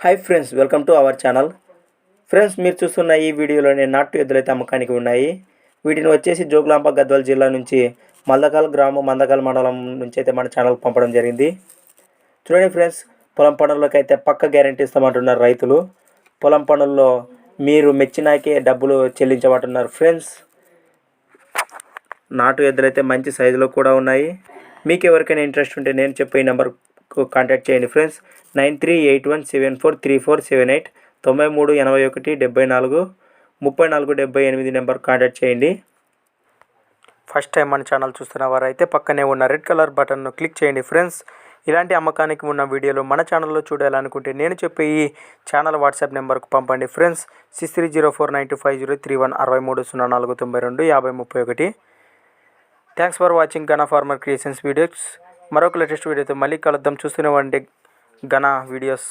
Hi friends, welcome to our channel. Friends, మీరు చూస్తున్న ఈ వీడియోలోనే నాటు ఎద్దులు అయితే అమ్మకానికి ఉన్నాయి. వీటిని వచ్చేసి జోగులాంబ గద్వాల జిల్లా నుంచి మందకాల్ గ్రామం మందకాల్ మండలం నుంచి అయితే మన ఛానల్కి పంపడం జరిగింది. చూడండి ఫ్రెండ్స్, పొలం పనుల్లోకి అయితే పక్క గ్యారెంటీ ఇస్తామంటున్నారు రైతులు. పొలం పనుల్లో మీరు మెచ్చినాకే డబ్బులు చెల్లించమంటున్నారు. ఫ్రెండ్స్, నాటు ఎద్దులు అయితే మంచి సైజులో కూడా ఉన్నాయి. మీకు ఎవరికైనా ఇంట్రెస్ట్ ఉంటే నేను చెప్పే ఈ నెంబర్ కాంటాక్ట్ చేయండి ఫ్రెండ్స్. 9381743478 938174 3478 నెంబర్ కాంటాక్ట్ చేయండి. ఫస్ట్ టైం మన ఛానల్ చూస్తున్న వారైతే పక్కనే ఉన్న రెడ్ కలర్ బటన్ను క్లిక్ చేయండి ఫ్రెండ్స్. ఇలాంటి అమ్మకానికి ఉన్న వీడియోలు మన ఛానల్లో చూడాలనుకుంటే నేను చెప్పే ఈ ఛానల్ వాట్సాప్ నెంబర్కు పంపండి friends. 6304925031 6304925031. Thanks for watching Gana Farmer Creations videos. మరొక లేటెస్ట్ వీడియోతో మళ్ళీ కలుద్దాం. చూస్తూనే ఉండండి గనా వీడియోస్.